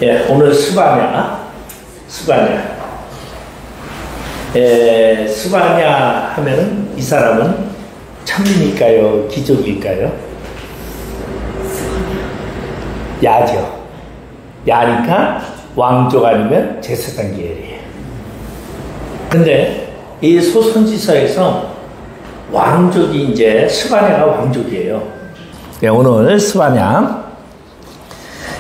예, 오늘 스바냐. 스바냐 하면은 이 사람은 천민일까요? 귀족일까요? 야죠. 야니까 왕족 아니면 제사장 계열이에요. 근데 이 소선지서에서 왕족이 이제 스바냐가 왕족이에요. 예, 오늘 스바냐.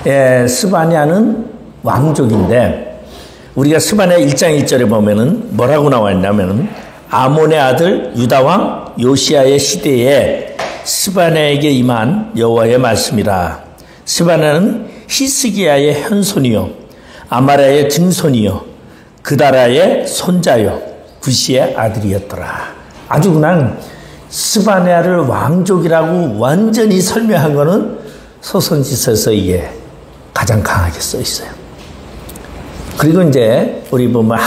예, 스바냐는 왕족인데 우리가 스바냐 1장 1절에 보면은 뭐라고 나와 있냐면은 아몬의 아들 유다왕 요시야의 시대에 스바냐에게 임한 여호와의 말씀이라. 스바냐는 히스기야의 현손이요 아마랴의 증손이요 그다라의 손자요 구시의 아들이었더라. 아주 그냥 스바냐를 왕족이라고 완전히 설명한 거는 소선지서에서 이게 가장 강하게 써 있어요. 그리고 이제 우리 보면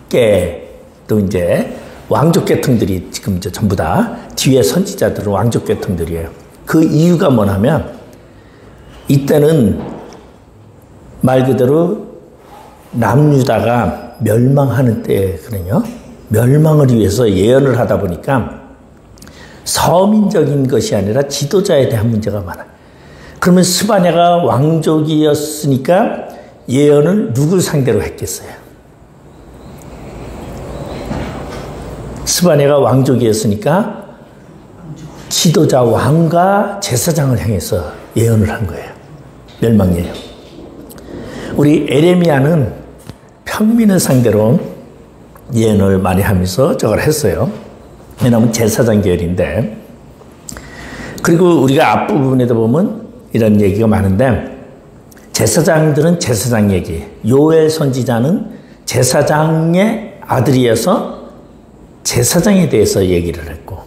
학계도 이제 왕족 계통들이 지금 이제 전부 다 뒤에 선지자들은 왕족 계통들이에요. 그 이유가 뭐냐면 이때는 말 그대로 남유다가 멸망하는 때거든요. 멸망을 위해서 예언을 하다 보니까 서민적인 것이 아니라 지도자에 대한 문제가 많아요. 그러면 스바냐가 왕족이었으니까 예언을 누굴 상대로 했겠어요? 스바냐가 왕족이었으니까 지도자 왕과 제사장을 향해서 예언을 한 거예요. 멸망 예언. 우리 에레미야는 평민을 상대로 예언을 많이 하면서 저걸 했어요. 왜냐하면 제사장 계열인데. 그리고 우리가 앞부분에도 보면 이런 얘기가 많은데 제사장들은 제사장 얘기, 요엘 선지자는 제사장의 아들이어서 제사장에 대해서 얘기를 했고,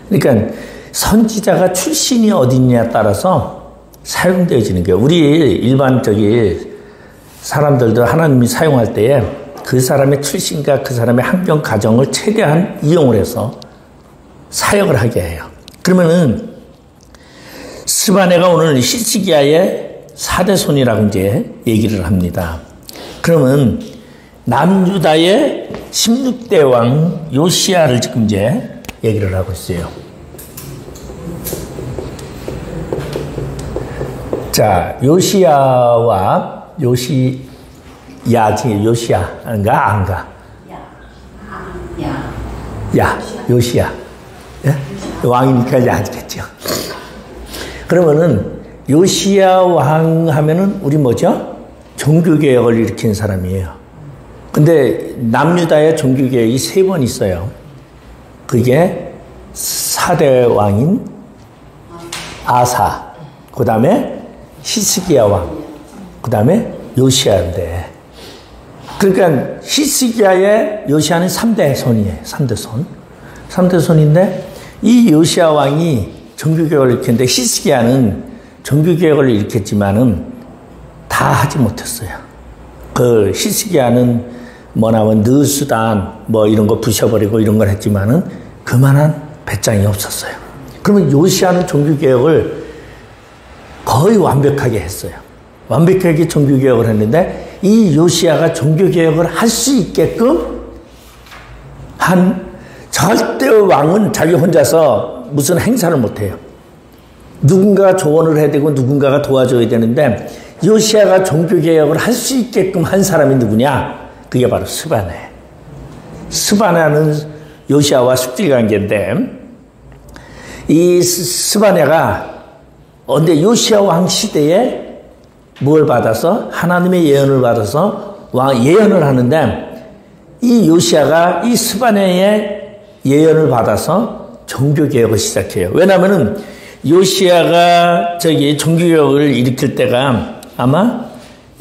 그러니까 선지자가 출신이 어디냐에 따라서 사용되어지는 거예요. 우리 일반적인 사람들도 하나님이 사용할 때에 그 사람의 출신과 그 사람의 환경 가정을 최대한 이용을 해서 사역을 하게 해요. 그러면은 스바냐가 오늘 히스기야의 4대손이라고 이제 얘기를 합니다. 그러면 남유다의 16대 왕 요시야를 지금 이제 얘기를 하고 있어요. 자, 요시야와 요시야인가 안가? 요시야. 예? 왕이니까 야겠죠. 그러면은 요시야 왕 하면은 우리 뭐죠? 종교개혁을 일으킨 사람이에요. 근데 남유다의 종교개혁이 3번 있어요. 그게 4대 왕인 아사, 그 다음에 히스기야 왕, 그 다음에 요시야인데, 그러니까 히스기야의 요시야는 3대 손이에요. 3대 손인데 이 요시야 왕이 종교개혁을 일으켰는데 히스기야는 종교개혁을 일으켰지만은 다 하지 못했어요. 그 히스기야는 뭐냐면 느수단 뭐 이런 거 부셔버리고 이런 걸 했지만은 그만한 배짱이 없었어요. 그러면 요시야는 종교개혁을 거의 완벽하게 했어요. 완벽하게 종교개혁을 했는데 이 요시야가 종교개혁을 할 수 있게끔 한 절대 왕은 자기 혼자서 무슨 행사를 못해요. 누군가가 조언을 해야 되고 누군가가 도와줘야 되는데 요시야가 종교개혁을 할 수 있게끔 한 사람이 누구냐? 그게 바로 스바냐예요. 스바냐는 요시야와 숙질관계인데 이 스바냐가 근데 요시야 왕 시대에 뭘 받아서 하나님의 예언을 받아서 예언을 하는데 이 요시야가 이 스바냐의 예언을 받아서 종교개혁을 시작해요. 왜냐하면은 요시야가 종교개혁을 일으킬 때가 아마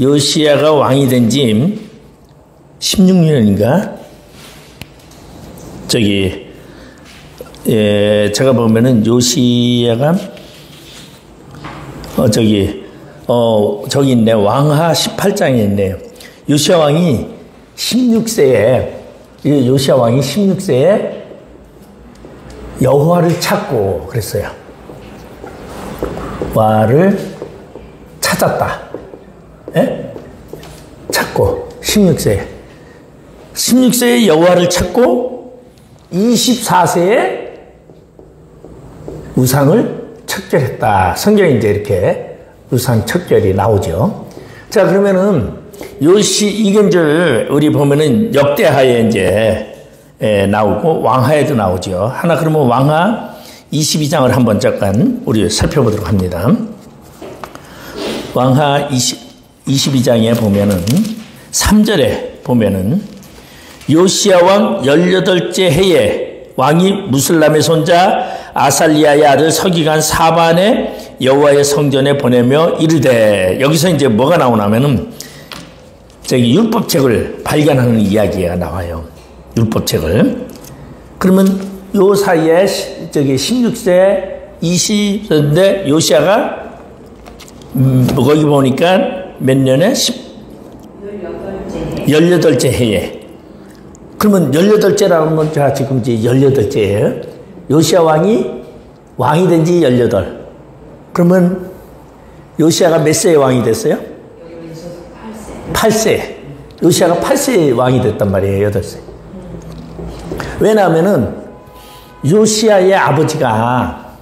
요시야가 왕이 된 지 16년인가? 제가 보면은 요시야가 저기 있네. 왕하 18장에 있네요. 요시야 왕이 16세에 여호와를 찾고 그랬어요. 와를 찾았다. 예? 찾고 16세에 여호와를 찾고 24세에 우상을 척결했다. 성경에 이제 이렇게 우상 척결이 나오죠. 자, 그러면은 이게 이제 우리 보면은 역대하에 이제 나오고 왕하에도 나오죠. 하나 그러면 왕하 22장을 한번 잠깐 우리 살펴보도록 합니다. 왕하 22장에 보면은 3절에 보면은 요시야 왕 18째 해에 왕이 무슬람의 손자 아살리야의 아들 서기관 사반에 여호와의 성전에 보내며 이르되, 여기서 이제 뭐가 나오냐면은 저기 율법책을 발견하는 이야기가 나와요. 율법책을. 그러면 요 사이에 저기 16세 20세인데 요시야가 거기 보니까 몇 년에 18째 해에. 그러면 18째라는 건 자 지금 이제 18째예요. 요시야 왕이 된 지 18. 그러면 요시야가 몇 세에 왕이 됐어요? 8세. 요시야가 8세에 왕이 됐단 말이에요. 8세. 왜냐하면은 요시야의 아버지가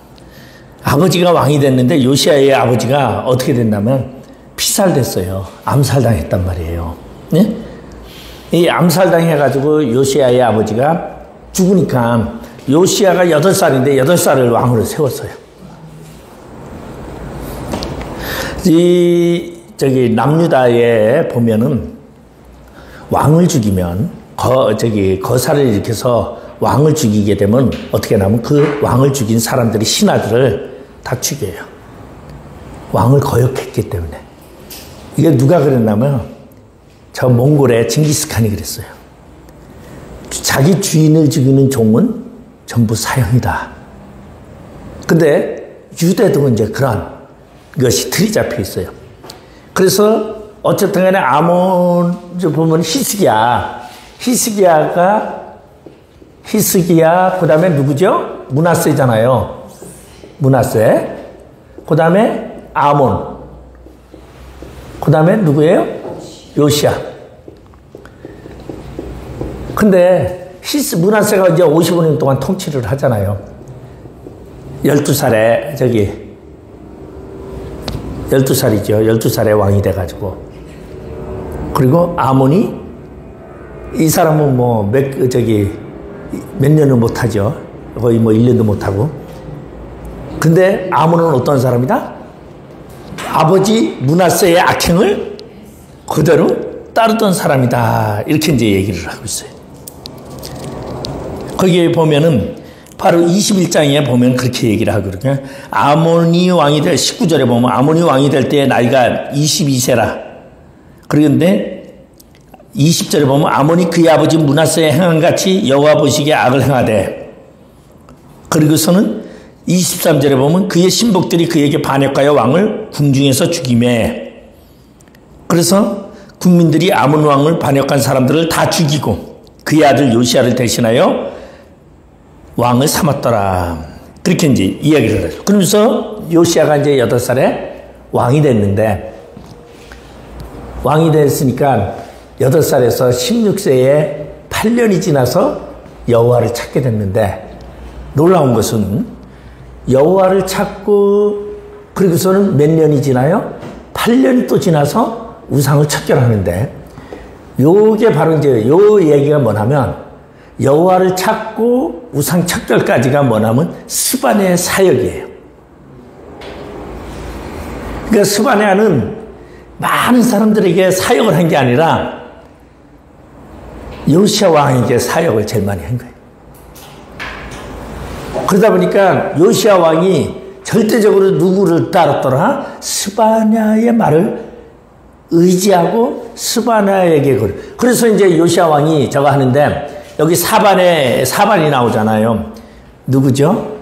왕이 됐는데 요시야의 아버지가 어떻게 됐냐면 피살됐어요. 암살당했단 말이에요. 네? 이 암살당해가지고 요시야의 아버지가 죽으니까 요시야가 8살인데 8살을 왕으로 세웠어요. 저기 남유다에 보면은 왕을 죽이면 거사를 일으켜서 왕을 죽이게 되면 어떻게 하냐면 그 왕을 죽인 사람들이 신하들을 다 죽여요. 왕을 거역했기 때문에. 이게 누가 그랬냐면 저 몽골의 징기스칸이 그랬어요. 자기 주인을 죽이는 종은 전부 사형이다. 근데 유대도 이제 그런 것이 틀이 잡혀 있어요. 그래서 어쨌든 간에 아몬 보면 히스기야 그 다음에 누구죠? 므낫세잖아요. 므낫세. 그 다음에 아몬. 그 다음에 누구예요? 요시야. 근데 므낫세가 이제 55년 동안 통치를 하잖아요. 12살에 12살이죠. 12살에 왕이 돼가지고. 그리고 아몬이 이 사람은 몇 년을 못하죠. 거의 1년도 못하고. 근데 아몬은 어떤 사람이다? 아버지 므낫세의 악행을 그대로 따르던 사람이다. 이렇게 이제 얘기를 하고 있어요. 거기에 보면은 바로 21장에 보면 그렇게 얘기를 하거든요. 아몬이 왕이 될 19절에 보면 아몬이 왕이 될 때 나이가 22세라. 그런데 20절에 보면 아몬이 그의 아버지 므낫세의 행한 같이 여호와 보시기에 악을 행하되, 그리고서는 23절에 보면 그의 신복들이 그에게 반역하여 왕을 궁중에서 죽이매, 그래서 국민들이 아몬 왕을 반역한 사람들을 다 죽이고 그의 아들 요시야를 대신하여 왕을 삼았더라. 그렇게 이제 이야기를 하죠. 그러면서 요시야가 이제 8살에 왕이 됐는데, 왕이 됐으니까 8살에서 16세에 8년이 지나서 여호와를 찾게 됐는데, 놀라운 것은 여호와를 찾고 그리고서는 몇 년이 지나요? 8년이 또 지나서 우상을 척결하는데, 요게 바로 이제 요 얘기가 뭐냐면 여호와를 찾고 우상 척결까지가 뭐냐면 스바냐의 사역이에요. 그러니까 스바냐는 많은 사람들에게 사역을 한 게 아니라 요시야 왕에게 사역을 제일 많이 한 거예요. 그러다 보니까 요시야 왕이 절대적으로 누구를 따랐더라? 스바냐의 말을 의지하고 스바냐에게 그래서 이제 요시야 왕이 저거 하는데, 여기 사반이 나오잖아요. 누구죠?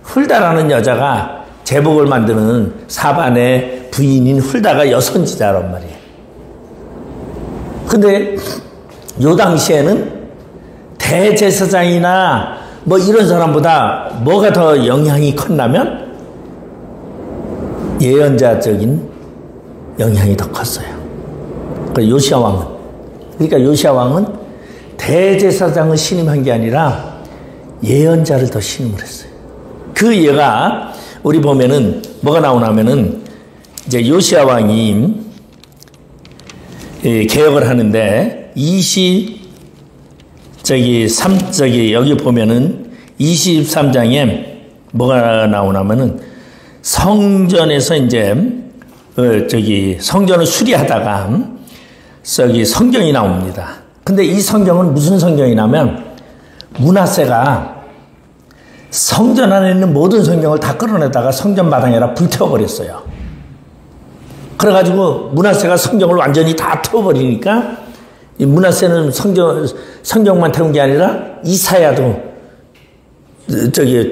훌다라는 여자가 제복을 만드는 사반의 부인인 훌다가 여선지자란 말이에요. 근데 요 당시에는 대제사장이나 이런 사람보다 뭐가 더 영향이 컸냐면 예언자적인 영향이 더 컸어요. 요시야 왕은. 그러니까 요시야 왕은 대제사장을 신임한 게 아니라 예언자를 더 신임을 했어요. 그 예가 우리 보면은 뭐가 나오냐면은 이제 요시야 왕이 개혁을 하는데 여기 보면은 23장에 뭐가 나오냐면은 성전에서 이제 성전을 수리하다가 성경이 나옵니다. 근데 이 성경은 무슨 성경이냐면 므낫세가 성전 안에 있는 모든 성경을 다 끌어내다가 성전 마당에다 불태워버렸어요. 그래가지고 므낫세가 성경을 완전히 다 태워버리니까 이 므낫세는 성경만 태운 게 아니라 이사야도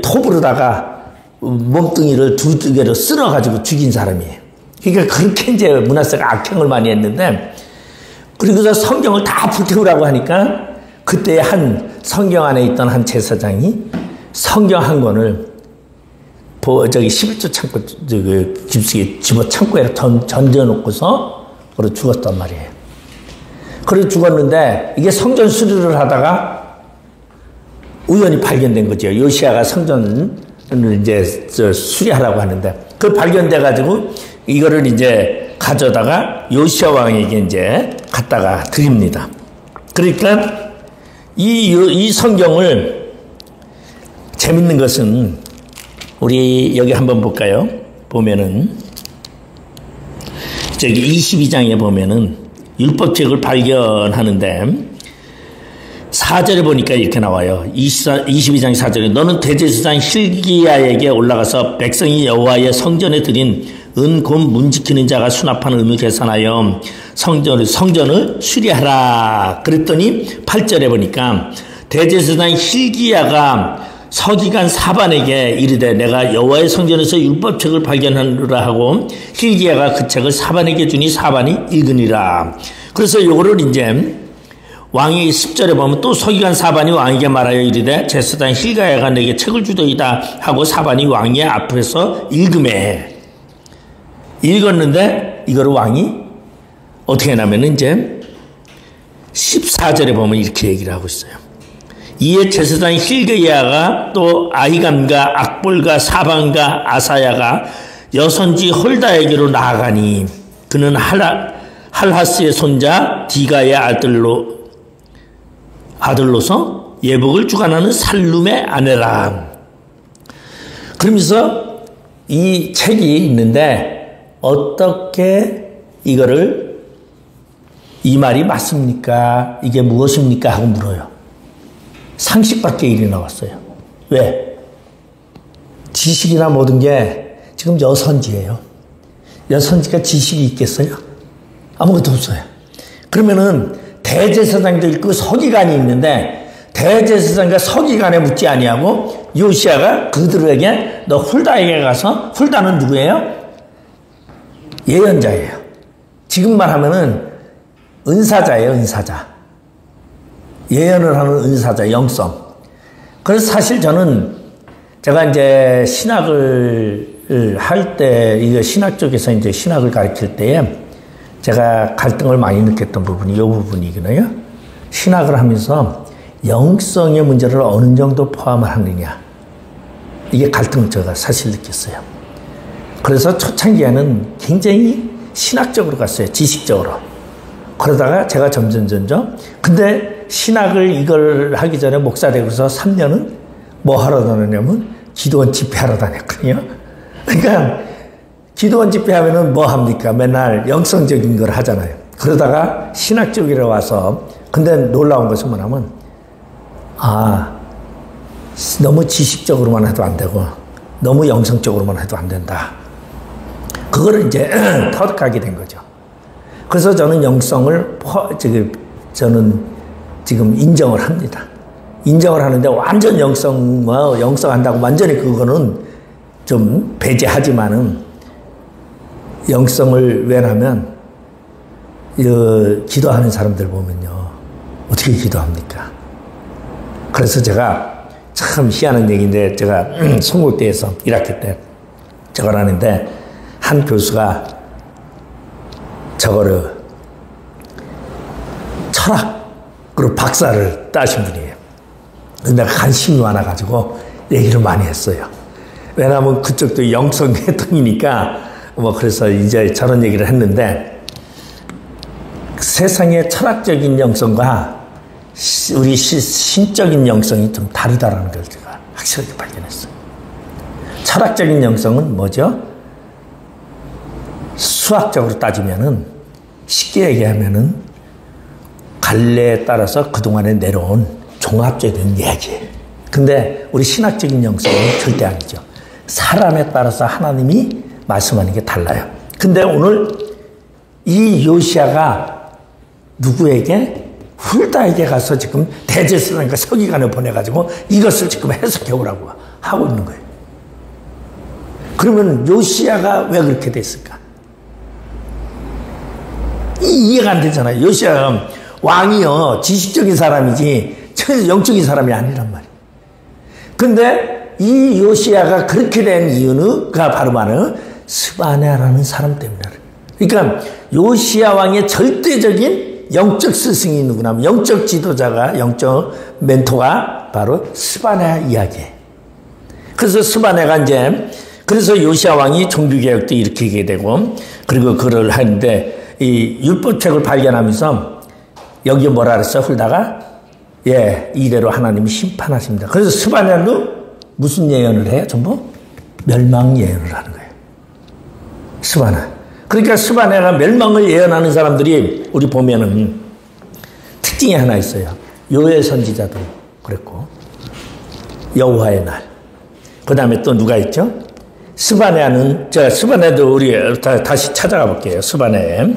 톱으로다가 몸뚱이를 두 개로 쓸어가지고 죽인 사람이에요. 그러니까 그렇게 이제 므낫세가 악행을 많이 했는데, 그리고서 성경을 다 불태우라고 하니까 그때 한 성경 안에 있던 한 제사장이 성경 한 권을 11조 창고 깊숙이 집어 창고에 던져놓고서 그러 죽었단 말이에요. 그래 죽었는데 이게 성전 수리를 하다가 우연히 발견된 거죠. 요시야가 성전을 이제 수리하라고 하는데 그 발견돼 가지고 이거를 이제 가져다가 요시야 왕에게 이제 갖다가 드립니다. 그러니까 이 성경을 재밌는 것은 우리 여기 한번 볼까요? 보면은 저기 22장에 보면은 율법책을 발견하는데 4절에 보니까 이렇게 나와요. 22장 4절에 너는 대제사장 hil기야에게 올라가서 백성이 여호와의 성전에 드린 은곰 문 지키는 자가 수납하는 은을 계산하여 성전을 수리하라. 그랬더니 8절에 보니까 대제사장 hil기야가 서기관 사반에게 이르되 내가 여호와의 성전에서 율법책을 발견하노라 하고 hil기야가 그 책을 사반에게 주니 사반이 읽으니라. 그래서 요거를 이제 왕이 10절에 보면 또 서기관 사반이 왕에게 말하여 이르되 제사장 hil기야가 내게 책을 주더이다 하고 사반이 왕의 앞에서 읽었는데 이거를 왕이 어떻게 하냐면 이제 14절에 보면 이렇게 얘기를 하고 있어요. 이에 제사장 hil기야가 또 아히감과 악볼과 사반과 아사야가 여선지 홀다에게로 나아가니 그는 할하스의 손자 디가의 아들로서 예복을 주관하는 살룸의 아내라. 그러면서 이 책이 있는데 어떻게 이거를 이 말이 맞습니까? 이게 무엇입니까? 하고 물어요. 상식밖에 일이 나왔어요. 왜? 지식이나 모든 게 지금 여선지예요. 여선지가 지식이 있겠어요? 아무것도 없어요. 그러면은 대제사장도 있고 서기관이 있는데 대제사장과 서기관에 묻지 아니하고 요시야가 그들에게 너 훌다에게 가서, 훌다는 누구예요? 예언자예요. 지금 말하면은 은사자예요. 은사자. 예언을 하는 은사자, 영성. 그래서 사실 저는 제가 이제 신학을 할 때, 이거 신학 쪽에서 이제 신학을 가르칠 때에 제가 갈등을 많이 느꼈던 부분이 이 부분이거든요. 신학을 하면서 영성의 문제를 어느 정도 포함을 하느냐. 이게 갈등을 제가 사실 느꼈어요. 그래서 초창기에는 굉장히 신학적으로 갔어요. 지식적으로. 그러다가 제가 점점 근데 신학을 이걸 하기 전에 목사 되고서 3년은 뭐 하러 다녔냐면 기도원 집회하러 다녔거든요. 그러니까 기도원 집회하면은 뭐 합니까? 맨날 영성적인 걸 하잖아요. 그러다가 신학적으로 와서 근데 놀라운 것은 뭐냐면 너무 지식적으로만 해도 안 되고 너무 영성적으로만 해도 안 된다. 그거를 이제 터득하게 된 거죠. 그래서 저는 영성을 저는 지금 인정을 합니다. 인정을 하는데 완전 영성한다고 완전히 그거는 좀 배제하지만은 영성을 왜냐면 기도하는 사람들 보면요 어떻게 기도합니까? 그래서 제가 참 희한한 얘기인데 제가 송국대에서 1학기 때 저걸 하는데 한 교수가 저거를 철학으로 박사를 따신 분이에요. 근데 관심이 많아가지고 얘기를 많이 했어요. 왜냐하면 그쪽도 영성의 통이니까 뭐 그래서 이제 저런 얘기를 했는데 세상의 철학적인 영성과 우리 신적인 영성이 좀 다르다는 걸 제가 확실하게 발견했어요. 철학적인 영성은 뭐죠? 수학적으로 따지면은 쉽게 얘기하면은 갈래에 따라서 그동안에 내려온 종합적인 얘기예요. 근데 우리 신학적인 영성은 절대 아니죠. 사람에 따라서 하나님이 말씀하는 게 달라요. 근데 오늘 이 요시야가 누구에게? 훌다에게 가서 지금 대제사장과 서기관을 보내가지고 이것을 지금 해석해 오라고 하고 있는 거예요. 그러면 요시야가 왜 그렇게 됐을까? 이해가 안 되잖아요. 요시야가 왕이요 지식적인 사람이지 영적인 사람이 아니란 말이에요. 근데 이 요시야가 그렇게 된 이유는 바로 말은 스바냐라는 사람 때문에. 그러니까 요시야 왕의 절대적인 영적 스승이 누구냐면 영적 지도자가 영적 멘토가 바로 스바냐 이야기예요. 그래서 스바냐가 이제 그래서 요시야 왕이 종교개혁도 일으키게 되고 그리고 그걸 하는데 이 율법책을 발견하면서 여기 뭐라 그랬어 훌다가 이대로 하나님이 심판하십니다. 그래서 스바냐도 무슨 예언을 해요? 전부 멸망 예언을 하는 거예요. 스바냐. 그러니까 스바냐가 멸망을 예언하는 사람들이 우리 보면은 특징이 하나 있어요. 요엘 선지자도 그랬고 여호와의 날. 그 다음에 또 누가 있죠? 스바냐는 스바냐도 우리 다시 찾아가 볼게요. 스바냐의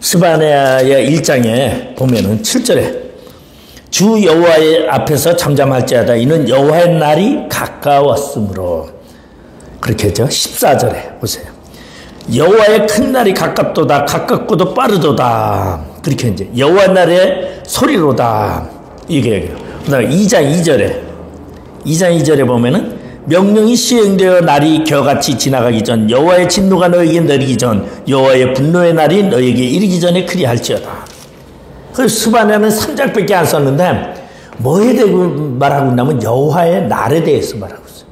1장에 보면은 7절에 주 여호와의 앞에서 잠잠할지어다 이는 여호와의 날이 가까웠으므로 그렇게 했죠. 14절에 보세요. 여호와의 큰 날이 가깝도다 가깝고도 빠르도다 그렇게 이제 여호와 날의 소리로다 이게 얘기해요. 그다음에 2장 2절에 보면은 명령이 시행되어 날이 겨같이 지나가기 전 여호와의 진노가 너에게 내리기 전 여호와의 분노의 날이 너에게 이르기 전에 그리할지어다. 그래서 스바냐는 3장밖에 안 썼는데 뭐에 대해 말하고 있냐면 여호와의 날에 대해서 말하고 있어요.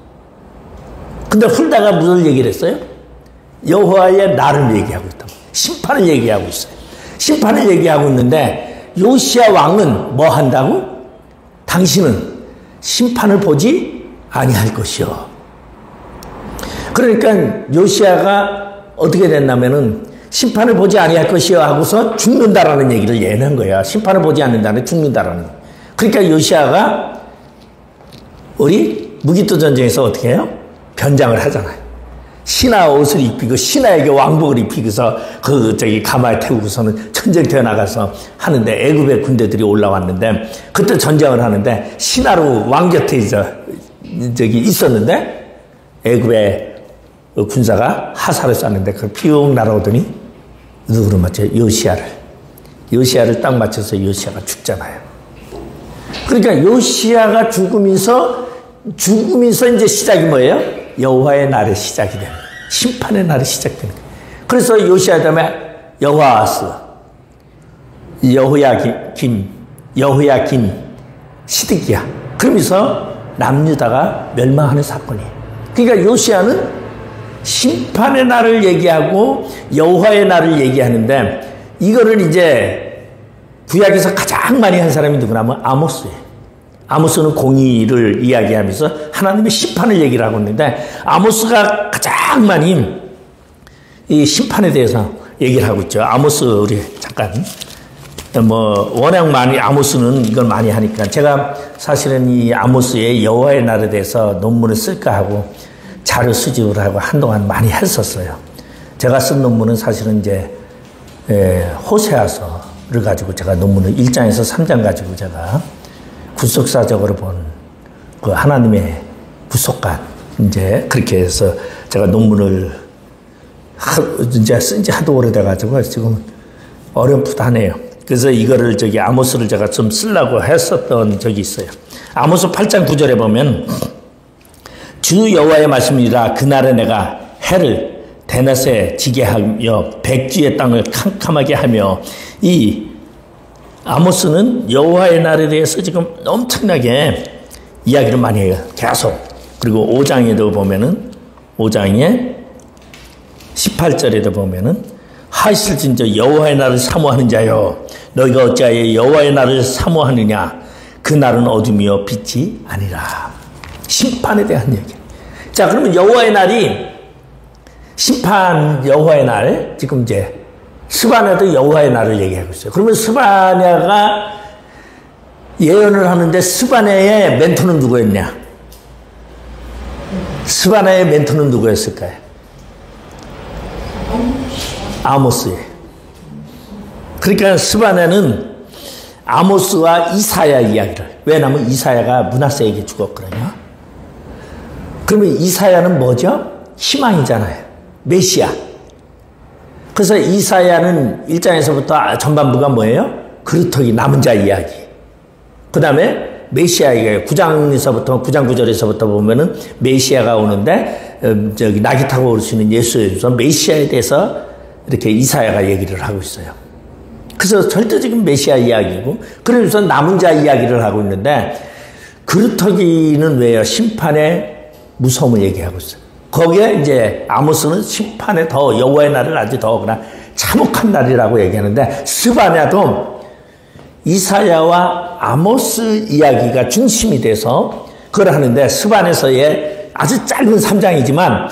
근데 훌다가 무슨 얘기를 했어요? 여호와의 날을 얘기하고 있다. 심판을 얘기하고 있어요. 심판을 얘기하고 있는데 요시야 왕은 뭐 한다고? 당신은 심판을 보지 아니할 것이요. 그러니까 요시야가 어떻게 됐냐면은 심판을 보지 아니할 것이요 하고서 죽는다라는 얘기를 예언한 거야. 심판을 보지 않는다는 죽는다라는. 그러니까 요시야가 우리 무기토 전쟁에서 어떻게 해요? 변장을 하잖아요. 신하 옷을 입히고 신하에게 왕복을 입히고서 가마에 태우고서는 전쟁터에 나가서 하는데 애굽의 군대들이 올라왔는데 그때 전쟁을 하는데 신하로 왕 곁에 있었는데 애굽의 군사가 화살을 쐈는데 그걸 피웅 날아오더니 누구를 맞춰요? 요시야를 딱 맞춰서 요시야가 죽잖아요. 그러니까 요시야가 죽으면서 이제 시작이 뭐예요? 여호와의 날의 시작이 되는 거예요. 심판의 날이 시작되는 거예요. 그래서 요시야 다음에 여호아스, 여호야김, 시드기야. 그러면서 남유다가 멸망하는 사건이에요. 그러니까 요시야는 심판의 날을 얘기하고 여호와의 날을 얘기하는데 이거를 이제 구약에서 가장 많이 한 사람이 누구냐면 아모스예요. 아모스는 공의를 이야기하면서 하나님의 심판을 얘기를 하고 있는데 아모스가 가장 많이 이 심판에 대해서 얘기를 하고 있죠. 아모스 우리 잠깐 워낙 많이 아모스는 이걸 많이 하니까 제가 사실은 이 아모스의 여호와의 날에 대해서 논문을 쓸까 하고 자료 수집을 하고 한동안 많이 했었어요. 제가 쓴 논문은 사실은 이제 호세아서를 가지고 제가 논문을 1장에서 3장 가지고 제가 구속사적으로 본 그 하나님의 구속관 이제 그렇게 해서 제가 논문을 이제 쓴 지 하도 오래돼가지고 지금 어렴풋하네요. 그래서 이거를 아모스를 제가 좀 쓰려고 했었던 적이 있어요. 아모스 8장 9절에 보면 주 여호와의 말씀이라 그날에 내가 해를 대낮에 지게 하며 백지의 땅을 캄캄하게 하며 이 아모스는 여호와의 날에 대해서 지금 엄청나게 이야기를 많이 해요. 계속. 그리고 5장에도 보면은 5장에 18절에도 보면은 하실진저 여호와의 날을 사모하는 자여 너희가 어찌하여 여호와의 날을 사모하느냐 그 날은 어둠이요 빛이 아니라. 심판에 대한 얘기. 자, 그러면 여호와의 날이 심판 여호와의 날, 지금 이제 스바냐도 여호와의 날을 얘기하고 있어요. 그러면 스바냐가 예언을 하는데 스바냐의 멘토는 누구였냐? 스바냐의 멘토는 누구였을까요? 아모스예요. 그러니까 스바냐는 아모스와 이사야 이야기를. 왜냐하면 이사야가 므낫세에게 죽었거든요. 그러면 이사야는 뭐죠? 희망이잖아요. 메시아. 그래서 이사야는 1장에서부터 전반부가 뭐예요? 그루터기 남은 자 이야기. 그 다음에 메시아 이야기. 9장 9절에서부터 보면은 메시아가 오는데, 저기, 낙이 타고 오시는 예수에 대해서 메시아에 대해서 이렇게 이사야가 얘기를 하고 있어요. 그래서 절대적인 메시아 이야기고, 그러면서 남은 자 이야기를 하고 있는데, 그루터기는 왜요? 심판의 무서움을 얘기하고 있어요. 거기에 이제 아모스는 심판에 더 여호와의 날을 아주 더 그냥 참혹한 날이라고 얘기하는데, 스바냐도 이사야와 아모스 이야기가 중심이 돼서 그걸 하는데, 스바냐서의 아주 짧은 3장이지만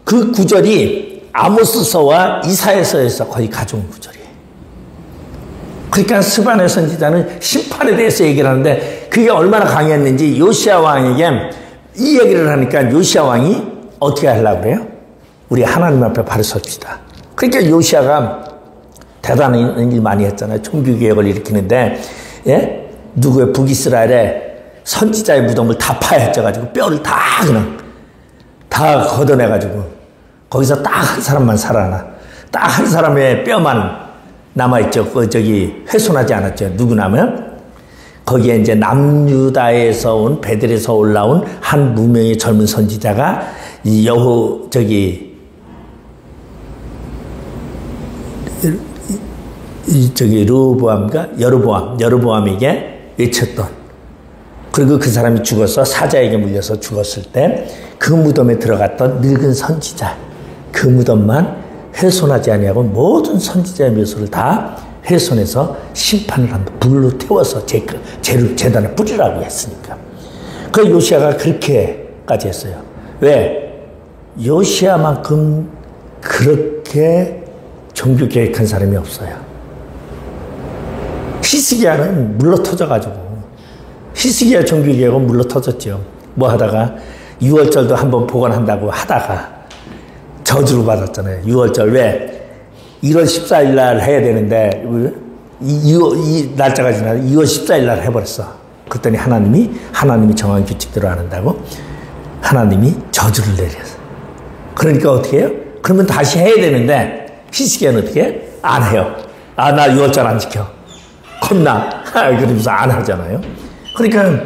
그 구절이 아모스서와 이사야서에서 거의 가져온 구절이에요. 그러니까 스바냐 선지자는 심판에 대해서 얘기를 하는데 그게 얼마나 강했는지 요시야 왕에게 이 얘기를 하니까 요시야 왕이 어떻게 하려고 그래요? 우리 하나님 앞에 바로 섭시다. 그러니까 요시야가 대단한 일 많이 했잖아요. 종교개혁을 일으키는데, 예? 누구의 북이스라엘에 선지자의 무덤을 다 파헤쳐가지고 뼈를 다 그냥 다 걷어내가지고 거기서 딱 한 사람만 살아나. 딱 한 사람의 뼈만 남아있죠. 훼손하지 않았죠. 누구냐면 거기에 이제 남유다에서 온 베델에서 올라온 한 무명의 젊은 선지자가 이 여로보암에게 외쳤던, 그리고 그 사람이 죽어서 사자에게 물려서 죽었을 때 그 무덤에 들어갔던 늙은 선지자, 그 무덤만 훼손하지 아니하고 모든 선지자의 묘소를 다 훼손해서 심판을 한다. 불로 태워서 제단에 뿌리라고 했으니까. 그 요시야가 그렇게까지 했어요. 왜? 요시야만큼 그렇게 종교 개혁한 사람이 없어요. 히스기야는 물러 터져가지고, 히스기야 종교 개혁은 물러 터졌죠. 뭐 하다가 6월절도 한번 복원한다고 하다가 저주를 받았잖아요. 6월절 왜? 1월 14일 날 해야 되는데 이 날짜가 지나서 2월 14일 날 해버렸어. 그랬더니 하나님이 정한 규칙대로 안 한다고 하나님이 저주를 내렸어. 그러니까 어떻게 해요? 그러면 다시 해야 되는데 히스기야는 어떻게 해? 안 해요. 아, 나 6월절 안 지켜. 겁나. 그러면서 안 하잖아요. 그러니까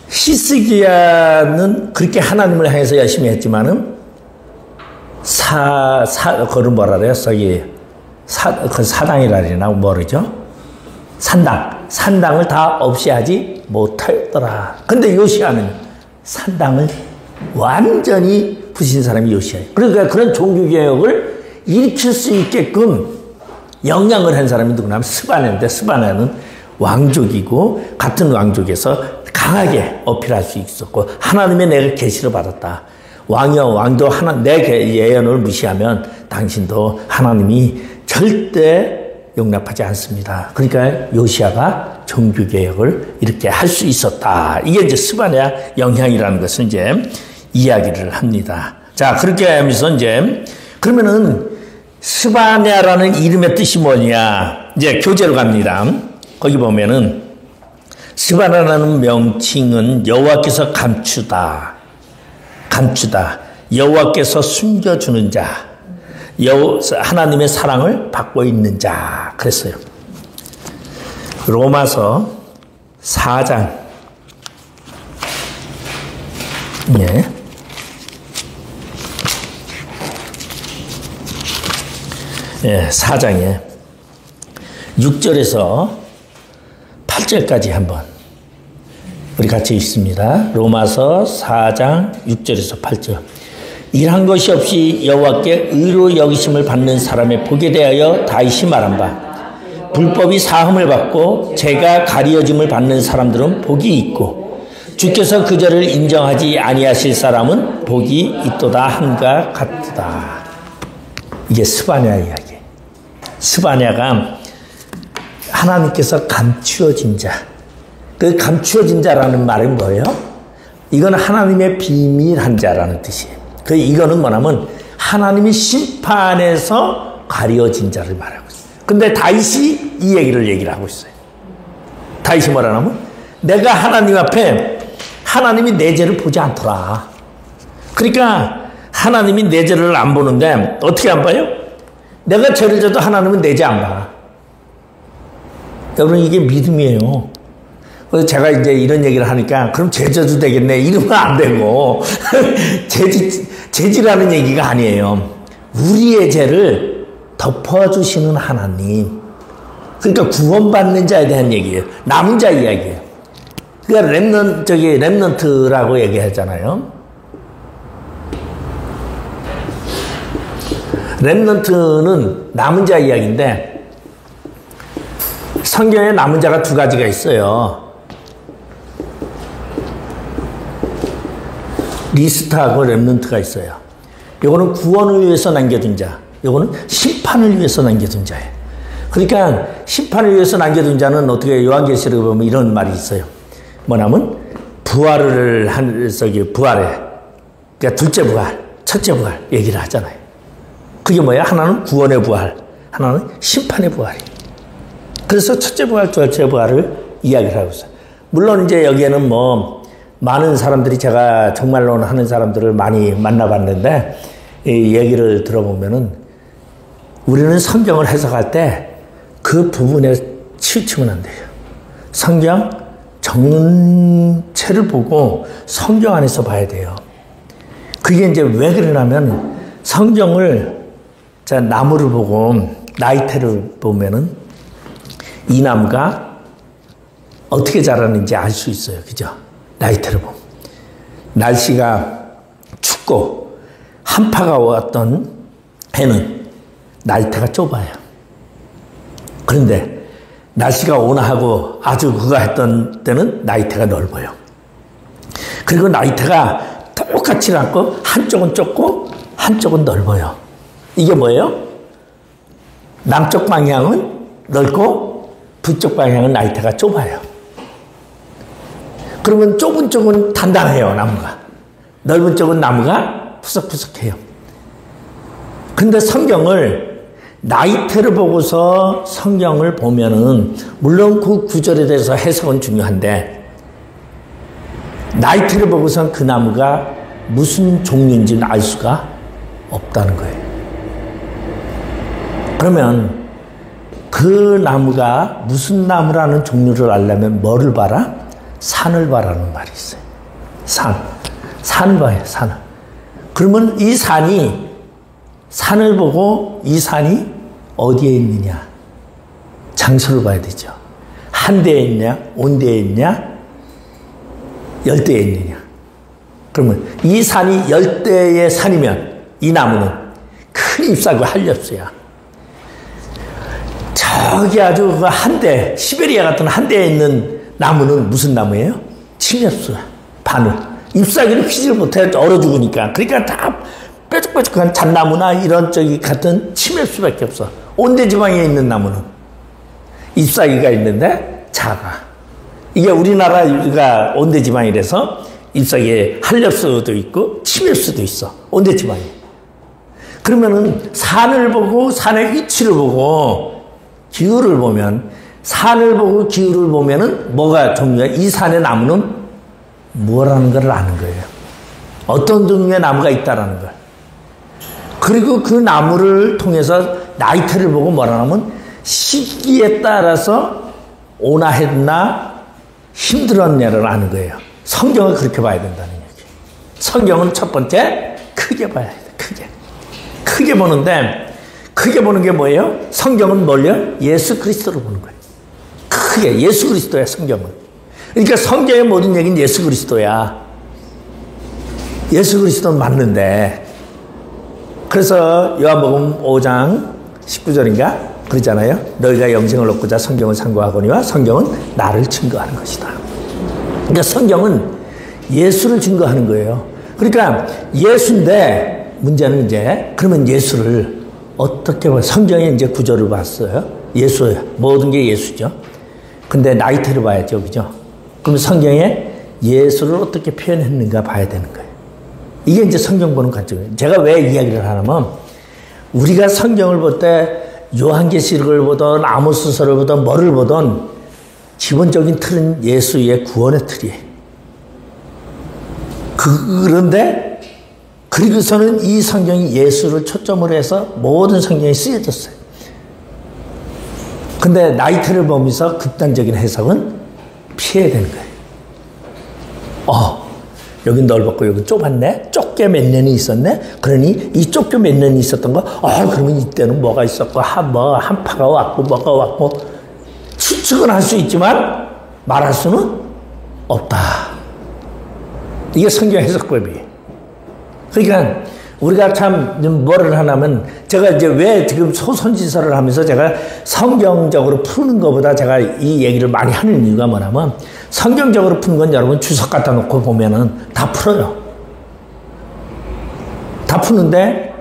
히스기야는 그렇게 하나님을 향해서 열심히 했지만은 그걸 뭐라 그래요? 그 사당이라 그러나 뭐르죠? 산당을 다 없이 하지 못하였더라. 근데 요시야는 산당을 완전히 부신 사람이 요시야예요. 그러니까 그런 종교개혁을 일으킬 수 있게끔 영향을 한 사람이 누구냐면 스바냐인데, 스바냐는 왕족이고 같은 왕족에서 강하게 어필할 수 있었고, 하나님의 내가 계시를 받았다. 왕도 내 예언을 무시하면 당신도 하나님이 절대 용납하지 않습니다. 그러니까 요시야가 종교개혁을 이렇게 할 수 있었다. 이게 이제 스바냐 영향이라는 것을 이제 이야기를 합니다. 자, 그렇게 하면서 이제 그러면은 스바냐라는 이름의 뜻이 뭐냐? 이제 교재로 갑니다. 거기 보면은 스바냐라는 명칭은 여호와께서 감추다. 여호와께서 숨겨주는 자, 하나님의 사랑을 받고 있는 자, 그랬어요. 로마서 4장, 예. 4장에 6절에서 8절까지 한번 우리 같이 읽습니다. 로마서 4장 6절에서 8절. 일한 것이 없이 여호와께 의로 여기심을 받는 사람의 복에 대하여 다윗이 말한 바, 불법이 사함을 받고 죄가 가리어짐을 받는 사람들은 복이 있고 주께서 그 죄를 인정하지 아니하실 사람은 복이 있도다 함과 같다. 이게 스바냐 이야기. 스바냐가 하나님께서 감추어진 자. 그 감추어진 자라는 말은 뭐예요? 이건 하나님의 비밀한 자라는 뜻이에요. 이거는 뭐냐면 하나님이 심판에서 가려진 자를 말하고 있어요. 근데 다윗이 이 얘기를 하고 있어요. 다윗이 뭐라냐면 내가 하나님 앞에 하나님이 내 죄를 보지 않더라. 그러니까 하나님이 내 죄를 안 보는데 어떻게 안 봐요? 내가 죄를 져도 하나님은 내 죄 안 봐. 여러분 이게 믿음이에요. 그래서 제가 이제 이런 얘기를 하니까 그럼 죄 져도 되겠네 이러면 안 되고 죄지라는 얘기가 아니에요. 우리의 죄를 덮어주시는 하나님. 그러니까 구원받는 자에 대한 얘기예요. 남은 자 이야기예요. 그러니까 렘넌트라고 얘기하잖아요. 렘넌트는 남은 자 이야기인데 성경에 남은 자가 두 가지가 있어요. 리스트하고 렘넌트가 있어요. 요거는 구원을 위해서 남겨둔 자, 요거는 심판을 위해서 남겨둔 자예요. 그러니까 심판을 위해서 남겨둔 자는 어떻게 요한계시록에 보면 이런 말이 있어요. 뭐냐면 부활을 부활해. 그러니까 둘째 부활, 첫째 부활 얘기를 하잖아요. 그게 뭐야? 하나는 구원의 부활, 하나는 심판의 부활이에요. 그래서 첫째 부활, 둘째 부활을 이야기를 하고 있어요. 물론 이제 여기에는 많은 사람들이 제가 정말로 하는 사람들을 많이 만나봤는데 이 얘기를 들어보면은 우리는 성경을 해석할 때 그 부분에 치우치면 안 돼요. 성경 전체를 보고 성경 안에서 봐야 돼요. 그게 이제 왜 그러냐면 성경을 나무를 보고 나이테를 보면은 이 나무가 어떻게 자라는지 알 수 있어요. 그죠? 나이테를 보면. 날씨가 춥고 한파가 왔던 해는 나이테가 좁아요. 그런데 날씨가 온화하고 아주 그거 했던 때는 나이테가 넓어요. 그리고 나이테가 똑같지 않고 한쪽은 좁고 한쪽은 넓어요. 이게 뭐예요? 남쪽 방향은 넓고 북쪽 방향은 나이테가 좁아요. 그러면 좁은 쪽은 단단해요, 나무가. 넓은 쪽은 나무가 푸석푸석해요. 근데 성경을 나이테를 보고서 성경을 보면은 물론 그 구절에 대해서 해석은 중요한데 나이테를 보고선 그 나무가 무슨 종류인지는 알 수가 없다는 거예요. 그러면 그 나무가 무슨 나무라는 종류를 알려면 뭐를 봐라? 산을 봐라는 말이 있어요. 산을 봐요, 산을. 그러면 이 산을 보고 이 산이 어디에 있느냐? 장소를 봐야 되죠. 한대에 있냐? 온대에 있냐? 열대에 있느냐? 그러면 이 산이 열대의 산이면 이 나무는 큰 잎사귀고 한렵수야. 저기 아주 그 한대, 시베리아 같은 한대에 있는 나무는 무슨 나무예요? 침엽수야. 바늘. 잎사귀를 휘지를 못해 얼어 죽으니까. 그러니까 다 뾰족뾰족한 잣나무나 이런 같은 침엽수밖에 없어. 온대지방에 있는 나무는 잎사귀가 있는데 작아. 이게 우리나라가 온대지방이라서 잎사귀에 한렵수도 있고 침엽수도 있어. 온대지방에. 그러면은 산을 보고 산의 위치를 보고 기후를 보면 산을 보고 기후를 보면은 뭐가 종류야? 이 산의 나무는 뭐라는 걸 아는 거예요. 어떤 종류의 나무가 있다라는 걸. 그리고 그 나무를 통해서 나이테를 보고 뭐라 하면 시기에 따라서 온화했나 힘들었냐를 아는 거예요. 성경을 그렇게 봐야 된다는 얘기. 성경은 첫 번째 크게 봐야 돼. 크게 보는데 크게 보는 게 뭐예요? 성경은 뭘요? 예수 그리스도로 보는 거예요. 크게 예수 그리스도야 성경은. 그러니까 성경의 모든 얘기는 예수 그리스도야. 예수 그리스도는 맞는데 그래서 요한복음 5장 19절인가 그러잖아요. 너희가 영생을 얻고자 성경을 상고하거니와 성경은 나를 증거하는 것이다. 그러니까 성경은 예수를 증거하는 거예요. 그러니까 예수인데 문제는 이제 그러면 예수를 어떻게 봐요? 성경에 이제 구절을 봤어요. 예수예요. 모든 게 예수죠. 근데 나이테를 봐야죠. 그죠? 그럼 성경에 예수를 어떻게 표현했는가 봐야 되는 거예요. 이게 이제 성경 보는 관점이에요. 제가 왜 이야기를 하냐면 우리가 성경을 볼 때 요한계시록을 보던 아모스서를 보던 뭐를 보던 기본적인 틀은 예수의 구원의 틀이에요. 그런데 그리고서는 이 성경이 예수를 초점으로 해서 모든 성경이 쓰여졌어요. 근데 나이테를 보면서 극단적인 해석은 피해야 되는 거예요. 여긴 넓었고 여긴 좁았네. 좁게 몇 년이 있었네. 그러니 이 좁게 몇 년이 있었던 거 그러면 이때는 뭐가 있었고 한파가 왔고 뭐가 왔고 추측은 할 수 있지만 말할 수는 없다. 이게 성경 해석법이에요. 그러니까 우리가 참 뭐를 하냐면 제가 이제 왜 지금 소선지서를 하면서 제가 성경적으로 푸는 것보다 제가 이 얘기를 많이 하는 이유가 뭐냐면 성경적으로 푸는 건 여러분 주석 갖다 놓고 보면은 다 풀어요. 다 푸는데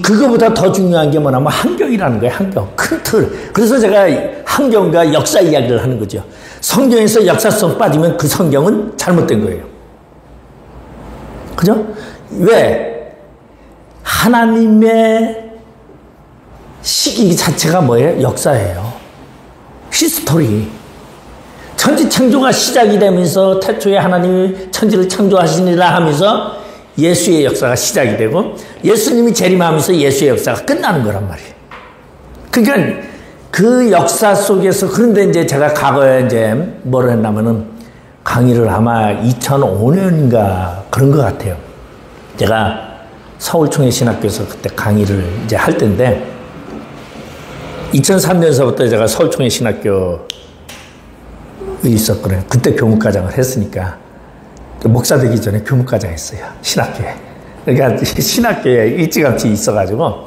그거보다 더 중요한 게 뭐냐면 환경이라는 거예요. 환경. 큰 틀. 그래서 제가 환경과 역사 이야기를 하는 거죠. 성경에서 역사성 빠지면 그 성경은 잘못된 거예요. 그죠? 왜? 하나님의 시기 자체가 뭐예요? 역사예요. 히스토리. 천지 창조가 시작이 되면서 태초에 하나님이 천지를 창조하시니라 하면서 예수의 역사가 시작이 되고 예수님이 재림하면서 예수의 역사가 끝나는 거란 말이에요. 그러니까 그 역사 속에서 그런데 이제 제가 과거에 이제 뭐를 했냐면은 강의를 아마 2005년인가 그런 것 같아요. 제가 서울총회신학교에서 그때 강의를 이제 할 때인데 2003년서부터 제가 서울총회신학교에 있었거든요. 그때 교목과장을 했으니까 목사 되기 전에 교목과장 했어요. 신학교에. 그러니까 신학교에 일찌감치 있어가지고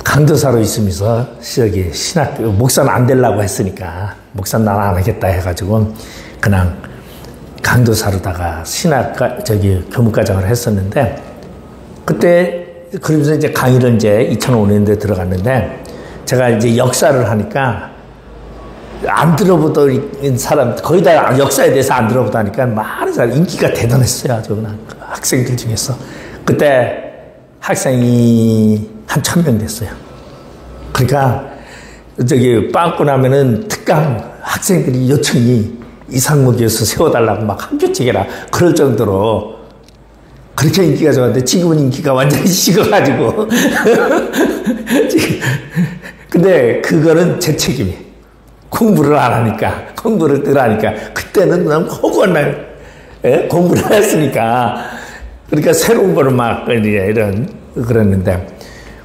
강도사로 있으면서 저기 신학교 목사는 안 되려고 했으니까 목사는 난 안 하겠다 해가지고 그냥 강도사로다가 교목과장을 했었는데 그때 그러면서 이제 강의를 이제 2005년도에 들어갔는데 제가 이제 역사를 하니까 안 들어보던 사람 거의 다 역사에 대해서 안 들어보다니까 많은 사람 인기가 대단했어요. 아주 그냥 학생들 중에서 그때 학생이 한 1000명 됐어요. 그러니까 빵꾸 나면은 특강 학생들이 요청이 이상무 교수 세워달라고 막 학교 측이라 그럴 정도로 그렇게 인기가 좋았는데 지금은 인기가 완전히 식어가지고 근데 그거는 제 책임이에요. 공부를 안 하니까 공부를 덜 하니까 그때는 그냥 허구한 날 공부를 했으니까 그러니까 새로운 거를 막 이런 그랬는데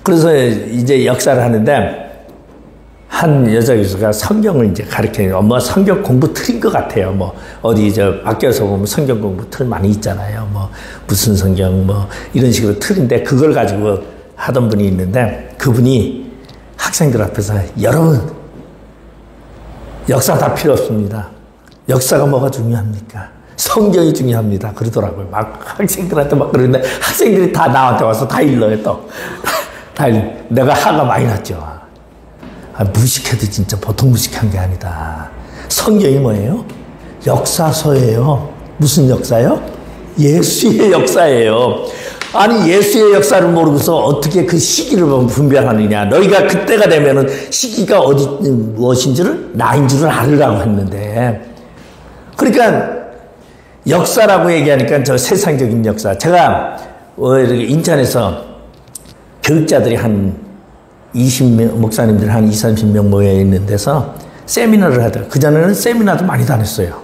그래서 이제 역사를 하는데 한 여자 교수가 성경을 이제 가르치는 뭐 성경 공부 틀인 것 같아요. 뭐 어디 밖에서 보면 성경 공부 틀 많이 있잖아요. 뭐 무슨 성경 뭐 이런 식으로 틀인데 그걸 가지고 하던 분이 있는데 그분이 학생들 앞에서 여러분 역사 다 필요 없습니다. 역사가 뭐가 중요합니까? 성경이 중요합니다. 그러더라고요. 막 학생들한테 막 그러는데 학생들이 다 나한테 와서 다 일러요 또. 다 내가 화가 많이 났죠. 무식해도 진짜 보통 무식한 게 아니다. 성경이 뭐예요? 역사서예요. 무슨 역사요? 예수의 역사예요. 아니 예수의 역사를 모르고서 어떻게 그 시기를 분별하느냐. 너희가 그때가 되면은 시기가 무엇인지를 나인 줄을 알으라고 했는데 그러니까 역사라고 얘기하니까 저 세상적인 역사. 제가 이렇게 인천에서 교육자들이 한 20명, 목사님들 한 20, 30명 모여 있는 데서 세미나를 하더라고요. 그전에는 세미나도 많이 다녔어요.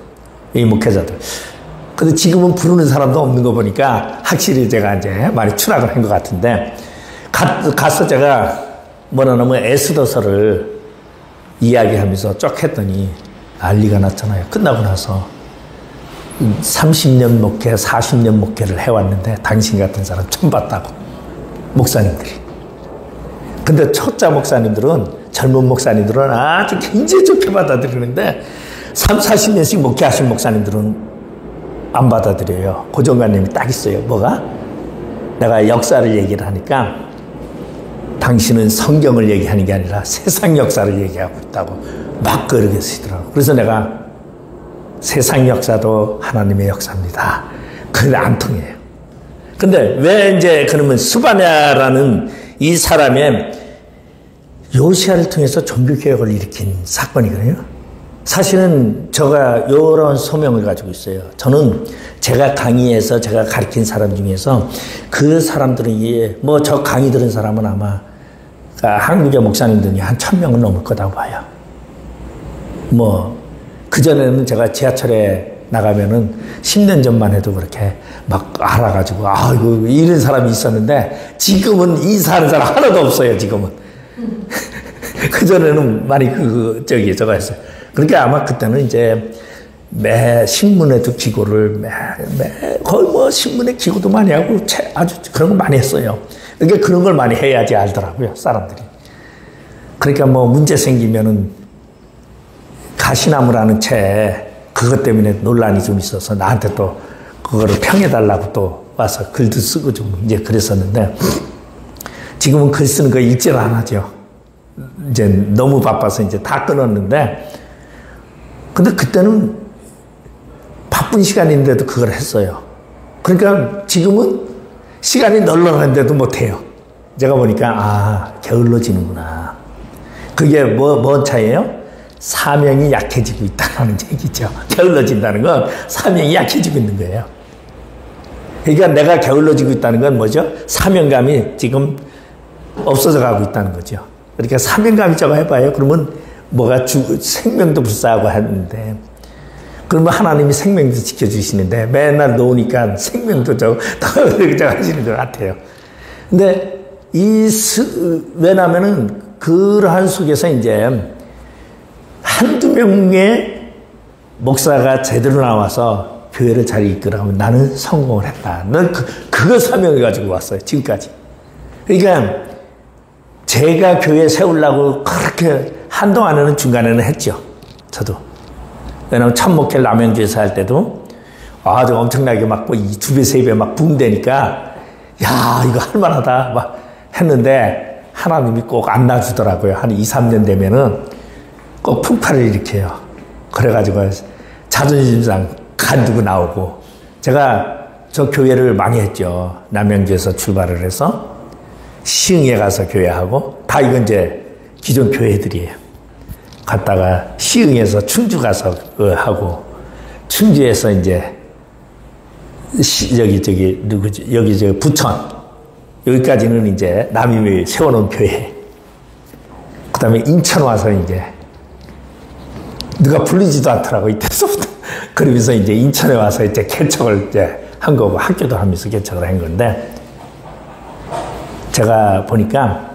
이 목회자들. 근데 지금은 부르는 사람도 없는 거 보니까 확실히 제가 이제 많이 추락을 한 것 같은데 가서 제가 뭐라 하면 에스더서를 이야기하면서 쭉 했더니 난리가 났잖아요. 끝나고 나서 30년 목회, 40년 목회를 해왔는데 당신 같은 사람 처음 봤다고. 목사님들이. 근데 초짜 목사님들은, 젊은 목사님들은 아주 굉장히 좋게 받아들이는데 3, 40년씩 목회하신 목사님들은 안 받아들여요. 고정관념이 딱 있어요. 뭐가? 내가 역사를 얘기를 하니까 당신은 성경을 얘기하는 게 아니라 세상 역사를 얘기하고 있다고 막 그러게 쓰더라고요. 그래서 내가 세상 역사도 하나님의 역사입니다. 그런데 안 통해요. 근데 왜 이제 그러면 스바냐라는 이 사람의 요시야를 통해서 종교개혁을 일으킨 사건이거든요. 사실은 제가 이런 소명을 가지고 있어요. 저는 제가 강의해서 제가 가르친 사람 중에서 그 사람들이 뭐 저 강의 들은 사람은 아마 한국의 목사님들이 한 1000명은 넘을 거라고 봐요. 뭐 그전에는 제가 지하철에 나가면은 10년 전만 해도 그렇게 막 알아가지고 아이고 이런 사람이 있었는데 지금은 인사하는 사람 하나도 없어요. 지금은. 그전에는 많이 저거 했어요. 그러니까 아마 그때는 이제 매 신문에도 기고를 거의 뭐 신문에 기고도 많이 하고 아주 그런 거 많이 했어요. 그러니까 그런 걸 많이 해야지 알더라고요. 사람들이. 그러니까 뭐 문제 생기면은 가시나무라는 책 그것 때문에 논란이 좀 있어서 나한테 또 그거를 평해달라고 또 와서 글도 쓰고 좀 이제 그랬었는데 지금은 글 쓰는 거 읽지를 안 하죠. 이제 너무 바빠서 이제 다 끊었는데 근데 그때는 바쁜 시간인데도 그걸 했어요. 그러니까 지금은 시간이 널널한데도 못해요. 제가 보니까 게을러 지는구나. 그게 뭔 차이예요? 사명이 약해지고 있다는 얘기죠. 게을러진다는 건 사명이 약해지고 있는 거예요. 그러니까 내가 게을러지고 있다는 건 뭐죠? 사명감이 지금 없어져 가고 있다는 거죠. 그러니까 사명감이 저거 해봐요. 그러면 뭐가 생명도 불사하고 하는데 그러면 하나님이 생명도 지켜주시는데 맨날 놓으니까 생명도 저거 하시는 것 같아요. 근데 왜냐면은 그러한 속에서 이제 한두 명의 목사가 제대로 나와서 교회를 잘 이끌어가면 나는 성공을 했다. 난 그거 사명을 가지고 왔어요. 지금까지. 그러니까 제가 교회 세우려고 그렇게 한동안에는 중간에는 했죠. 저도. 왜냐하면 첫 목회를 남양주에서 할 때도 아주 엄청나게 막 2배, 3배 막 붐되니까 야 이거 할만하다 막 했는데 하나님이 꼭 안 놔주더라고요. 한 2, 3년 되면은 꼭 풍파를 일으켜요. 그래가지고 자존심상 간두고 나오고 제가 저 교회를 많이 했죠. 남양주에서 출발을 해서 시흥에 가서 교회하고 다 이건 이제 기존 교회들이에요. 갔다가 시흥에서 충주 가서 하고 충주에서 이제 여기 부천 여기까지는 이제 남임이 세워놓은 교회. 그 다음에 인천 와서 이제 누가 불리지도 않더라고 이때서부터. 그러면서 이제 인천에 와서 이제 개척을 이제 한 거고 학교도 하면서 개척을 한 건데 제가 보니까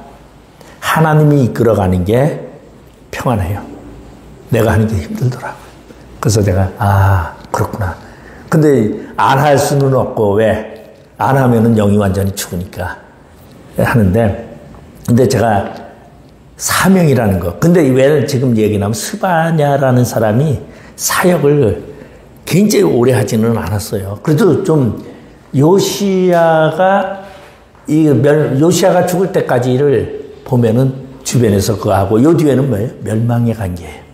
하나님이 이끌어가는 게 평안해요. 내가 하는 게 힘들더라고요. 그래서 내가 그렇구나. 근데 안 할 수는 없고 왜? 안 하면은 영이 완전히 죽으니까 하는데 근데 제가 사명이라는 거. 근데 왜 지금 얘기 나면 스바냐라는 사람이 사역을 굉장히 오래 하지는 않았어요. 그래도 좀 요시야가 죽을 때까지를 보면은 주변에서 그거 하고 요 뒤에는 뭐예요? 멸망의 관계예요.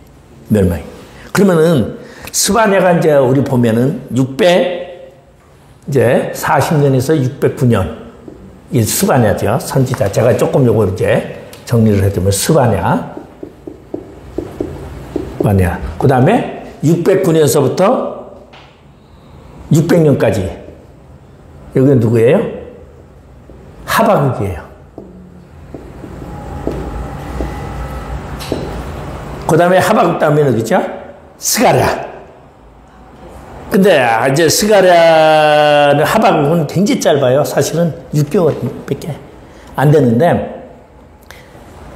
멸망이. 그러면은 스바냐가 이제 우리 보면은 640년에서 609년 이게 스바냐죠. 선지자. 제가 조금 요거 이제 정리를 해두면 스바냐. 그 다음에 609년서부터 600년까지 여기는 누구예요? 하박국이에요. 그 다음에 하박국 다음에 누구죠? 스가랴. 근데 이제 스가랴는 하박국은 굉장히 짧아요. 사실은 6개월밖에 안 되는데,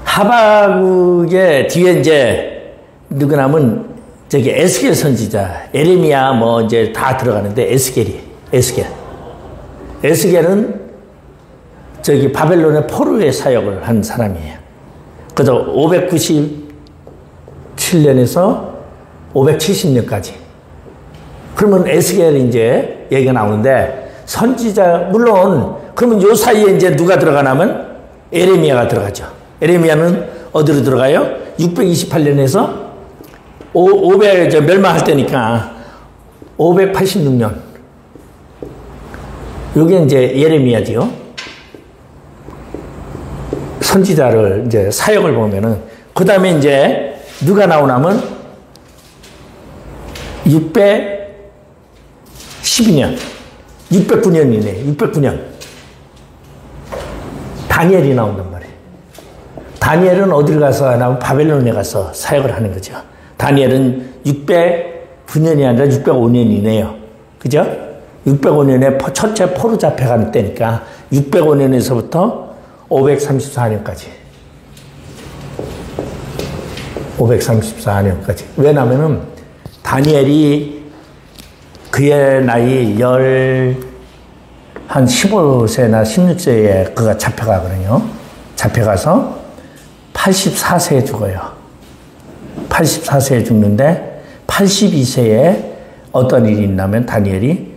하박국의 뒤에 이제 누구냐면 저기 에스겔 선지자, 에레미야 뭐 이제 다 들어가는데 에스겔은 저기 바벨론의 포로의 사역을 한 사람이에요. 그래서 597년에서 570년까지. 그러면 에스겔이 이제 얘기가 나오는데, 선지자, 물론, 그러면 요 사이에 이제 누가 들어가냐면 에레미야가 들어가죠. 에레미야는 어디로 들어가요? 628년에서 500, 멸망할 때니까 586년. 요게 이제 예레미야지요. 선지자를 이제 사역을 보면은, 그 다음에 이제 누가 나오냐면 612년, 609년이네, 609년. 다니엘이 나온단 말이에요. 다니엘은 어디를 가서 하냐면 바벨론에 가서 사역을 하는 거죠. 다니엘은 609년이 아니라 605년이네요. 그죠? 605년에 첫째 포로 잡혀가는 때니까 605년에서부터 534년까지. 534년까지. 왜냐면은 다니엘이 그의 나이 한 15세나 16세에 그가 잡혀가거든요. 잡혀가서 84세에 죽어요. 84세에 죽는데 82세에 어떤 일이 있냐면 다니엘이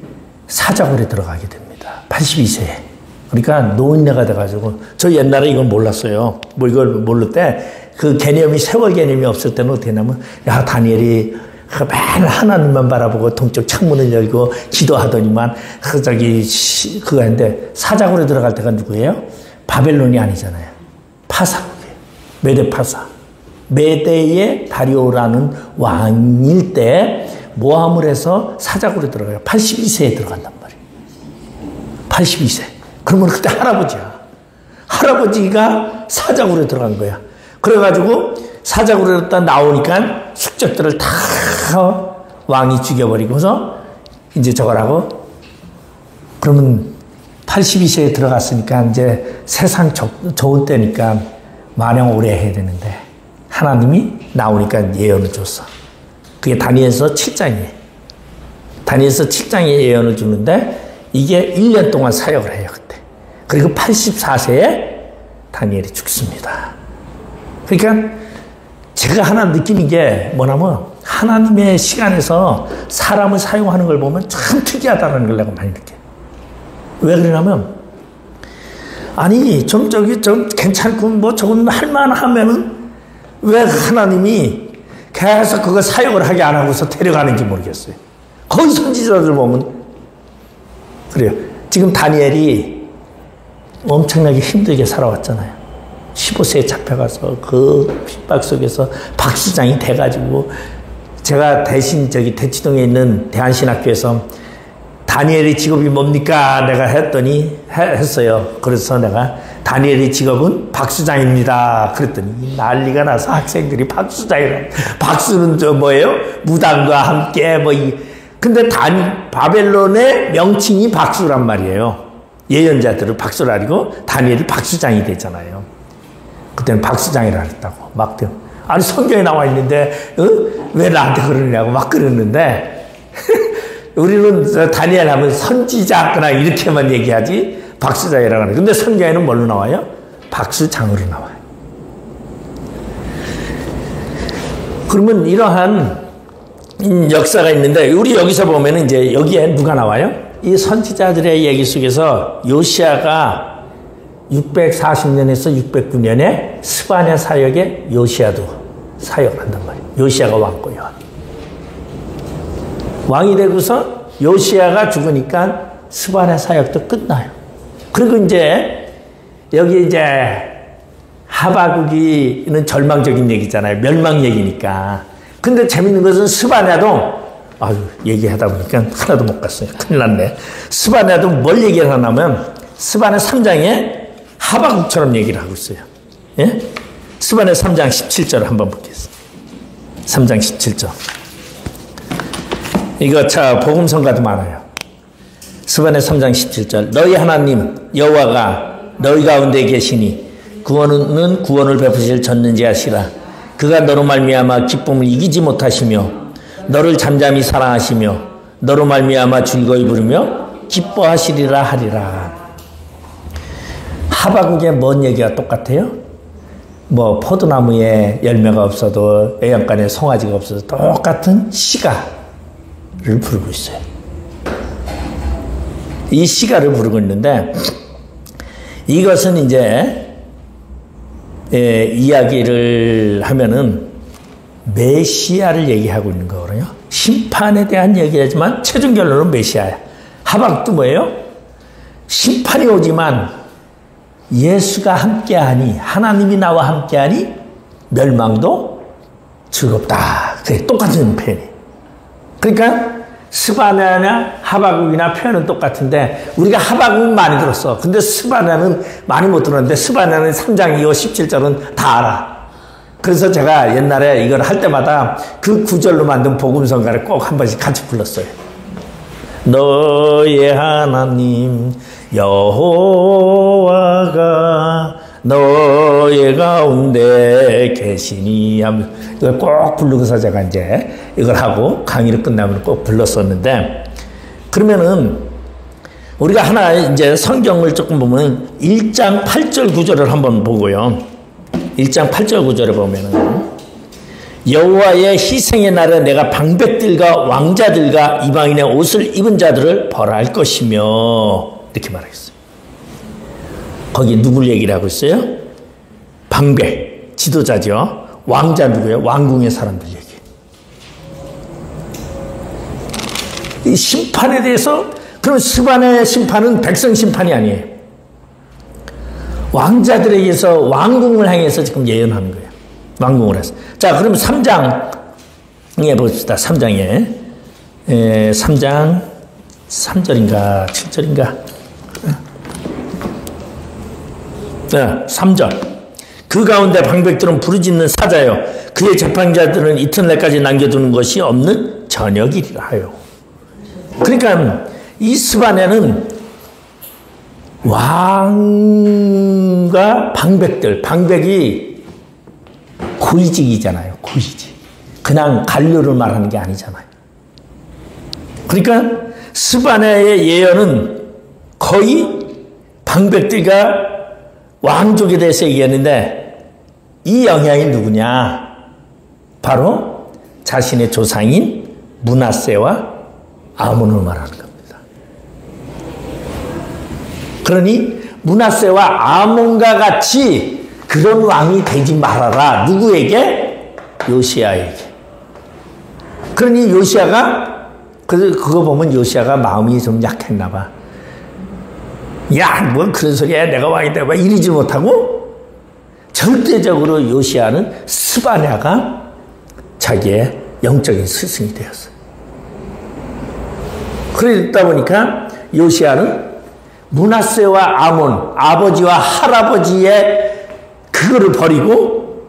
사자굴에 들어가게 됩니다. 82세에. 그러니까 노인네가 돼가지고, 저 옛날에 이걸 몰랐어요. 뭐 이걸 모를 때 그 개념이, 세월 개념이 없을 때는 어떻게 하냐면, 야, 다니엘이 맨날 하나님만 바라보고 동쪽 창문을 열고 기도하더니만 그거 했는데, 사자굴에 들어갈 때가 누구예요? 바벨론이 아니잖아요. 파사국이에요. 메데 파사. 메데의 다리오라는 왕일 때 모함을 해서 사자굴에 들어가요. 82세에 들어간단 말이에요. 82세. 그러면 그때 할아버지야. 할아버지가 사자굴에 들어간 거야. 그래가지고 사자굴에 딱 나오니까 숙적들을 다 왕이 죽여버리고서 이제 저걸 하고, 그러면 82세에 들어갔으니까 이제 세상 좋은 때니까 마냥 오래 해야 되는데 하나님이 나오니까 예언을 줬어. 그게 다니엘서 7장이에요. 다니엘서 7장에 예언을 주는데 이게 1년 동안 사역을 해요, 그때. 그리고 84세에 다니엘이 죽습니다. 그러니까 제가 하나 느끼는 게 뭐냐면, 하나님의 시간에서 사람을 사용하는 걸 보면 참 특이하다는 걸 내가 많이 느껴요. 왜 그러냐면, 아니, 좀 괜찮고, 뭐 저건 할만하면은 왜 하나님이 계속 그거 사역을 하게 안 하고서 데려가는지 모르겠어요. 거의 선지자들 보면 그래요. 지금 다니엘이 엄청나게 힘들게 살아왔잖아요. 15세에 잡혀가서 그 핍박 속에서 박수장이 돼가지고, 제가 대신 저기 대치동에 있는 대한신학교에서 다니엘의 직업이 뭡니까? 내가 했어요. 그래서 내가 다니엘의 직업은 박수장입니다. 그랬더니 난리가 나서 학생들이 박수장이라. 박수는 저 뭐예요? 무당과 함께 근데 바벨론의 명칭이 박수란 말이에요. 예언자들을 박수라 하고 다니엘이 박수장이 되잖아요. 그때는 박수장이라 했다고. 아니, 성경에 나와 있는데, 왜 나한테 그러냐고 막 그랬는데, 우리는 다니엘 하면 선지자, 그냥 이렇게만 얘기하지, 박수장이라고 하는. 근데 성경에는 뭘로 나와요? 박수장으로 나와요. 그러면 이러한 역사가 있는데, 우리 여기서 보면 이제 여기에 누가 나와요? 이 선지자들의 얘기 속에서 요시아가 640년에서 609년에 스바냐 사역에 요시아도 사역을 한단 말이에요. 요시아가 왕고요. 왕이 되고서 요시아가 죽으니까 스바냐 사역도 끝나요. 그리고 이제 여기 이제 하박국이는 절망적인 얘기잖아요. 멸망 얘기니까. 근데 재밌는 것은 스바냐도, 얘기하다 보니까 하나도 못 갔어요. 큰일 났네. 스바냐도 뭘 얘기를 하냐면, 스바냐 3장에 하박국처럼 얘기를 하고 있어요. 예? 스바냐 3장 17절 한번 보겠습니다. 3장 17절. 이거 복음성가도 많아요. 스바냐 3장 17절. 너희 하나님 여호와가 너희 가운데 계시니 구원은 구원을 베푸실 전능자시라. 그가 너로 말미암아 기쁨을 이기지 못하시며 너를 잠잠히 사랑하시며 너로 말미암아 즐거이 부르며 기뻐하시리라 하리라. 하바국의 뭔 얘기가 똑같아요? 뭐 포도나무에 열매가 없어도 애양간에 송아지가 없어도 똑같은 시가를 부르고 있어요. 이 시가를 부르고 있는데 이것은 이제 이야기를 하면은 메시아를 얘기하고 있는 거거든요. 심판에 대한 얘기하지만 최종 결론은 메시아야. 하박도 뭐예요? 심판이 오지만 예수가 함께하니, 하나님이 나와 함께하니 멸망도 즐겁다. 그게 똑같은 표현이. 그러니까 스바냐나 하박국이나 표현은 똑같은데 우리가 하박국은 많이 들었어. 근데 스바냐는 많이 못 들었는데 스바냐는 3장 2호 17절은 다 알아. 그래서 제가 옛날에 이걸 할 때마다 그 구절로 만든 복음성가를 꼭 한 번씩 같이 불렀어요. 너의 하나님 여호와가 너의 가운데 계시니 하면 이걸 꼭 부르고서 제가 이제 이걸 하고 강의를 끝나면 꼭 불렀었는데, 그러면은 우리가 하나 이제 성경을 조금 보면 1장 8절 구절을 한번 보고요. 1장 8절 구절에 보면은 여호와의 희생의 날에 내가 방백들과 왕자들과 이방인의 옷을 입은 자들을 벌할 것이며 이렇게 말하겠어요. 거기 누굴 얘기를 하고 있어요? 방백, 지도자죠. 왕자 누구예요? 왕궁의 사람들 얘기. 이 심판에 대해서, 그럼 스바냐의 심판은 백성 심판이 아니에요. 왕자들에게서 왕궁을 향해서 지금 예언하는 거예요. 왕궁을 해서. 자, 그럼 3장에 봅시다. 3장에. 3장 3절인가 7절인가. 3절. 그 가운데 방백들은 부르짖는 사자요. 그의 재판자들은 이튿날까지 남겨두는 것이 없는 저녁이라 하요. 그러니까 이 스바냐는 왕과 방백들, 방백이 고위직이잖아요. 고위직. 그냥 관료를 말하는 게 아니잖아요. 그러니까 스바냐의 예언은 거의 방백들과 왕족에 대해서 얘기했는데 이 영향이 누구냐? 바로 자신의 조상인 므낫세와 아몬을 말하는 겁니다. 그러니 므낫세와 아몬과 같이 그런 왕이 되지 말아라. 누구에게? 요시야에게. 그러니 요시야가, 그거 보면 요시야가 마음이 좀 약했나 봐. 야, 뭐 그런 소리야. 내가 왕이 되고 이러지 못하고 절대적으로 요시야는 스바냐가 자기의 영적인 스승이 되었어요. 그러다 보니까 요시야는 므낫세와 아몬, 아버지와 할아버지의 그거를 버리고,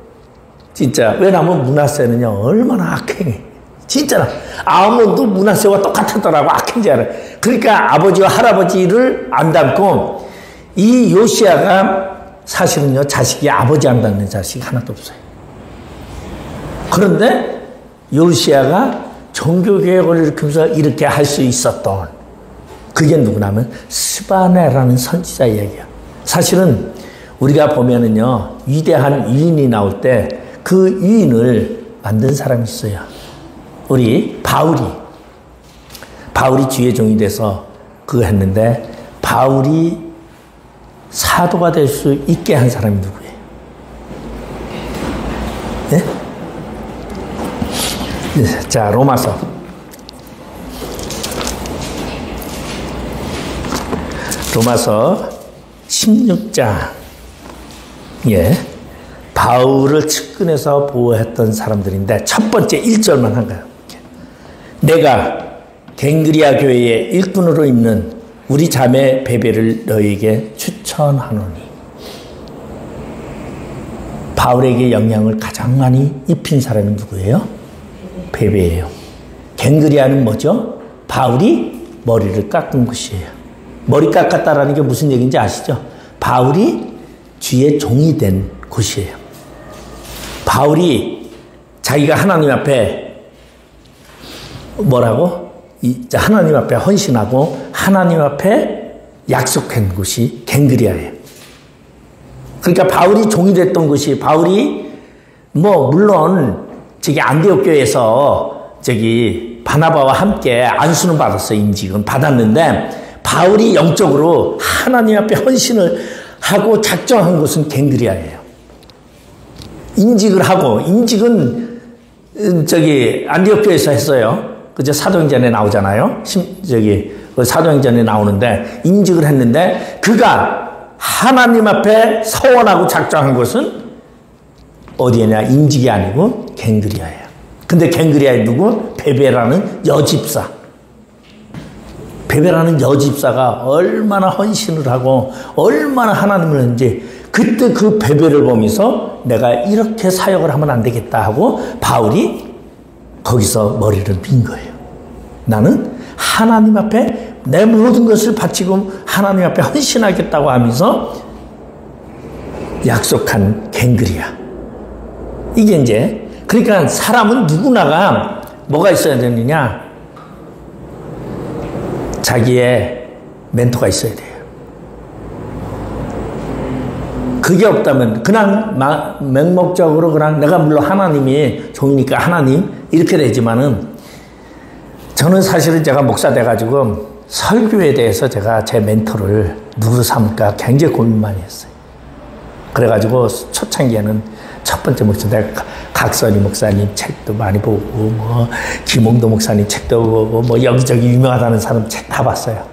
진짜, 왜냐하면 므낫세는요 얼마나 악행해. 진짜 아몬도 므낫세와 똑같았더라고. 악행자를. 그러니까 아버지와 할아버지를 안 닮고, 이 요시야가 사실은요 자식이 아버지 안 닮는 자식이 하나도 없어요. 그런데 요시야가 종교개혁을 일으키면서 이렇게 할 수 있었던, 그게 누구냐면 스바냐라는 선지자 이야기야. 사실은 우리가 보면은요 위대한 위인이 나올 때 그 위인을 만든 사람이 있어요. 우리 바울이 주의 종이 돼서 그거 했는데, 바울이 사도가 될 수 있게 한 사람이 누구예요? 네? 자, 로마서 16장. 예. 바울을 측근해서 보호했던 사람들인데 첫 번째 1절만 한 거예요. 내가 갱그리아 교회의 일꾼으로 있는 우리 자매 베베를 너에게 추천하노니. 바울에게 영향을 가장 많이 입힌 사람이 누구예요? 베베예요. 갱그리아는 뭐죠? 바울이 머리를 깎은 곳이에요. 머리 깎았다라는 게 무슨 얘기인지 아시죠? 바울이 주의 종이 된 곳이에요. 바울이 자기가 하나님 앞에 뭐라고? 하나님 앞에 헌신하고 하나님 앞에 약속한 곳이 갱그리아예요. 그러니까 바울이 종이 됐던 곳이, 바울이 물론 저기 안디옥 교회에서 저기 바나바와 함께 안수는 받았어요. 임직은 받았는데 바울이 영적으로 하나님 앞에 헌신을 하고 작정한 곳은 갱그리아예요. 임직을 하고, 임직은 저기 안디옥 교회에서 했어요. 그저 사도행전에 나오잖아요. 사도행전에 나오는데 임직을 했는데 그가 하나님 앞에 서원하고 작정한 곳은 어디에냐? 임직이 아니고 갱그리아예요. 근데 갱그리아에 누구? 베베라는 여집사. 베베라는 여집사가 얼마나 헌신을 하고 얼마나 하나님을 했는지, 그때 그 베베를 보면서 내가 이렇게 사역을 하면 안 되겠다 하고 바울이 거기서 머리를 민 거예요. 나는 하나님 앞에 내 모든 것을 바치고 하나님 앞에 헌신하겠다고 하면서 약속한 갱그리아. 이게 이제, 그러니까 사람은 누구나가 뭐가 있어야 되느냐? 자기의 멘토가 있어야 돼요. 그게 없다면 그냥 맹목적으로 그냥 내가 물론 하나님이 종이니까 하나님 이렇게 되지만은, 저는 사실은 제가 목사 돼가지고 설교에 대해서 제가 제 멘토를 누구로 삼을까 굉장히 고민 많이 했어요. 그래가지고 초창기에는 첫 번째 목사, 내가 각선이 목사님 책도 많이 보고, 김홍도 목사님 책도 보고, 여기저기 유명하다는 사람 책 다 봤어요.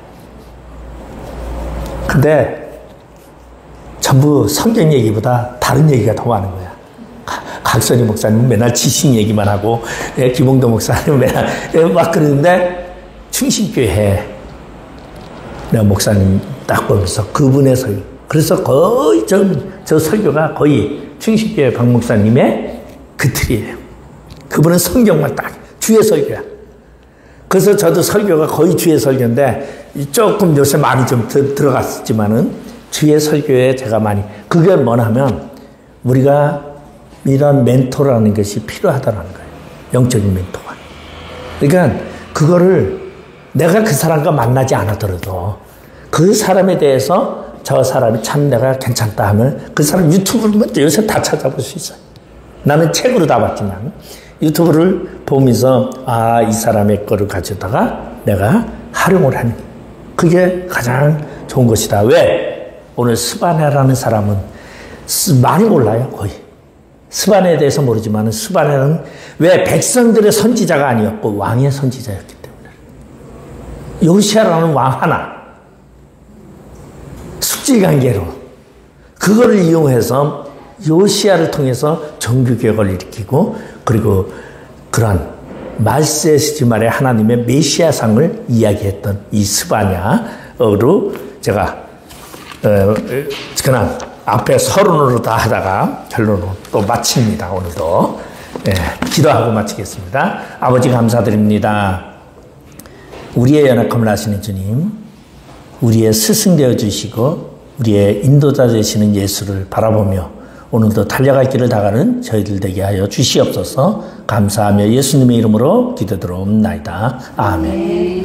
근데 전부 성경 얘기보다 다른 얘기가 더 많은 거야. 각선이 목사님은 맨날 지식 얘기만 하고, 김홍도 목사님은 맨날 막 그러는데, 충신교회 내가 목사님 딱 보면서 그분의 설교, 그래서 거의 저 설교가 거의 충신교회 박 목사님의 그 틀이에요. 그분은 성경만 딱 주의 설교야. 그래서 저도 설교가 거의 주의 설교인데 조금 요새 많이 좀 들어갔지만은 주의 설교에 제가 많이, 그게 뭐냐면 우리가 이런 멘토라는 것이 필요하다는 거예요. 영적인 멘토가. 그러니까 그거를 내가 그 사람과 만나지 않았더라도 그 사람에 대해서 저 사람이 참 내가 괜찮다 하면 그 사람 유튜브를 요새 다 찾아볼 수 있어요. 나는 책으로 다 봤지만 유튜브를 보면서 이 사람의 거를 가져다가 내가 활용을 하는, 그게 가장 좋은 것이다. 왜? 오늘 스바냐라는 사람은 많이 몰라요. 거의. 스바냐에 대해서 모르지만 스바냐는 왜 백성들의 선지자가 아니었고 왕의 선지자였기 때문에. 요시아라는 왕 하나, 숙지관계로 그거를 이용해서 요시아를 통해서 정규개혁을 일으키고, 그리고 그러한 말세시지 말에 하나님의 메시아상을 이야기했던 이 스바냐로 제가 그냥 앞에 서론으로 다 하다가 결론으로 또 마칩니다. 오늘도 기도하고 마치겠습니다. 아버지 감사드립니다. 우리의 연약함을 아시는 주님, 우리의 스승 되어 주시고 우리의 인도자 되시는 예수를 바라보며 오늘도 달려갈 길을 다가는 저희들 되게 하여 주시옵소서. 감사하며 예수님의 이름으로 기도드리옵나이다. 아멘.